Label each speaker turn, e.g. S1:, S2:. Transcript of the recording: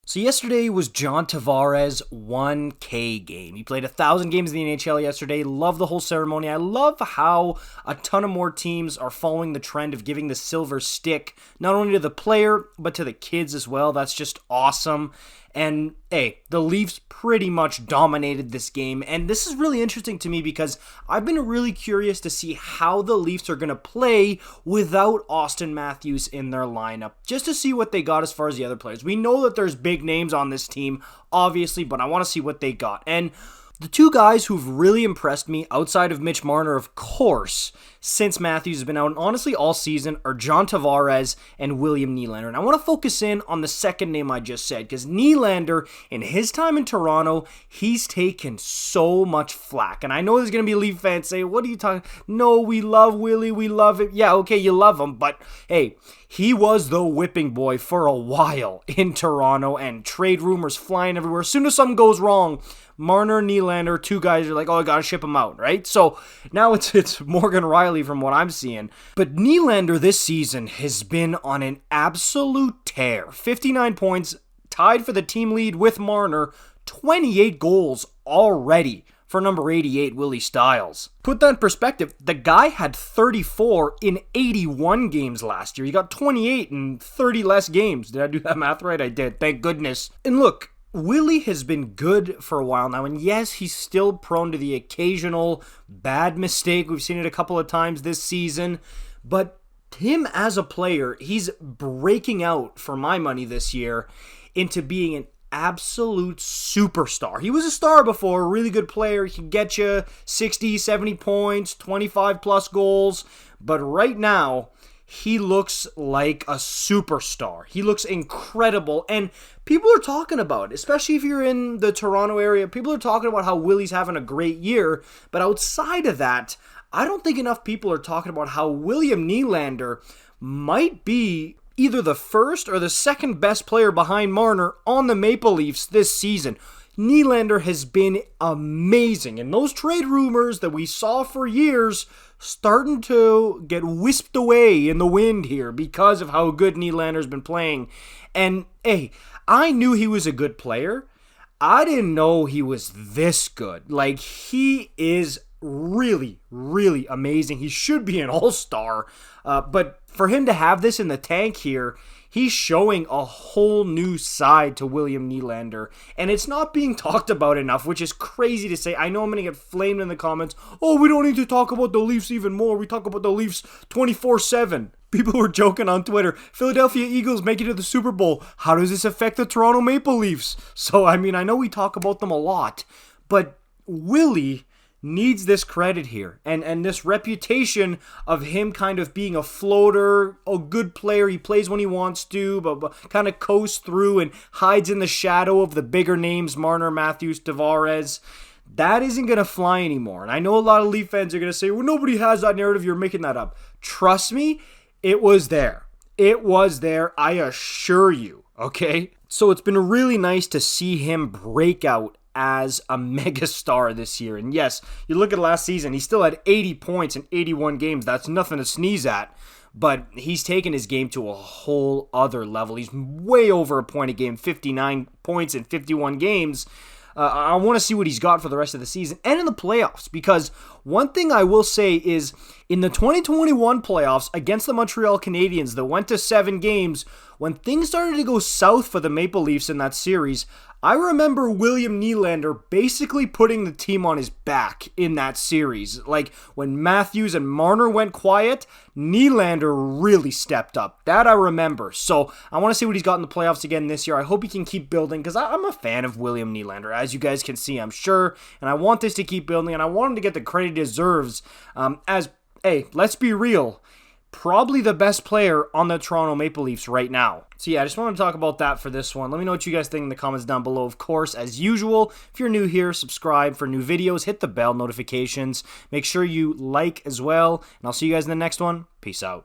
S1: So yesterday was John Tavares' 1K game. He played 1,000 games in the NHL yesterday. Love the whole ceremony. I love how a ton of more teams are following the trend of giving the silver stick, not only to the player, but to the kids as well. That's just awesome. And hey, the Leafs pretty much dominated this game. And this is really interesting to me because I've been really curious to see how the Leafs are going to play without Auston Matthews in their lineup, just to see what they got as far as the other players. We know that there's big names on this team, obviously, but I want to see what they got. And the two guys who've really impressed me outside of Mitch Marner, of course, since Matthews has been out, and honestly all season, are John Tavares and William Nylander. And I want to focus in on the second name I just said, because Nylander, in his time in Toronto, he's taken so much flack. And I know there's going to be Leaf fans say, what are you talking? No, we love Willie, we love it. Yeah, okay, you love him, but hey, he was the whipping boy for a while in Toronto, and trade rumors flying everywhere. As soon as something goes wrong, Marner, Nylander, two guys are like, oh, I gotta ship him out, right? So now it's Morgan Rielly from what I'm seeing. But Nylander this season has been on an absolute tear. 59 points, tied for the team lead with Marner, 28 goals already for number 88, Willie Stiles. Put that in perspective, the guy had 34 in 81 games last year. He got 28 in 30 less games. Did I do that math right? I did, thank goodness. And look, Willie has been good for a while now, and yes, he's still prone to the occasional bad mistake. We've seen it a couple of times this season, but him as a player, he's breaking out, for my money this year, into being an absolute superstar. He was a star before, a really good player. He can get you 60, 70 points, 25 plus goals, but right now, he looks like a superstar. He looks incredible, and people are talking about it, especially if you're in the Toronto area. People are talking about how Willie's having a great year, but outside of that, I don't think enough people are talking about how William Nylander might be either the first or the second best player behind Marner on the Maple Leafs this season. Nylander has been amazing, and those trade rumors that we saw for years starting to get whisked away in the wind here because of how good Nylander's been playing. And hey, I knew he was a good player. I didn't know he was this good. Like, he is really, really amazing. He should be an all-star. But for him to have this in the tank here, he's showing a whole new side to William Nylander, and it's not being talked about enough, which is crazy to say. I know I'm going to get flamed in the comments. Oh, we don't need to talk about the Leafs even more. We talk about the Leafs 24/7. People were joking on Twitter. Philadelphia Eagles make it to the Super Bowl. How does this affect the Toronto Maple Leafs? So, I mean, I know we talk about them a lot, but Willie needs this credit here, and this reputation of him kind of being a floater, a good player. He plays when he wants to, but kind of coasts through and hides in the shadow of the bigger names, Marner, Matthews, Tavares. That isn't going to fly anymore. And I know a lot of Leaf fans are going to say, well, nobody has that narrative. You're making that up. Trust me, it was there. It was there, I assure you, okay? So it's been really nice to see him break out as a megastar this year. And yes, you look at last season, he still had 80 points in 81 games. That's nothing to sneeze at. But he's taken his game to a whole other level. He's way over a point a game, 59 points in 51 games. I want to see what he's got for the rest of the season and in the playoffs, because one thing I will say is in the 2021 playoffs against the Montreal Canadiens that went to 7 games, when things started to go south for the Maple Leafs in that series, I remember William Nylander basically putting the team on his back in that series. Like, when Matthews and Marner went quiet, Nylander really stepped up. That I remember. So I want to see what he's got in the playoffs again this year. I hope he can keep building, because I'm a fan of William Nylander, as you guys can see, I'm sure. And I want this to keep building, and I want him to get the credit he deserves. Hey, let's be real, probably the best player on the Toronto Maple Leafs right now. So yeah, I just want to talk about that for this one. Let me know what you guys think in the comments down below. Of course, as usual, if you're new here, subscribe for new videos, hit the bell notifications, make sure you like as well, and I'll see you guys in the next one. Peace out.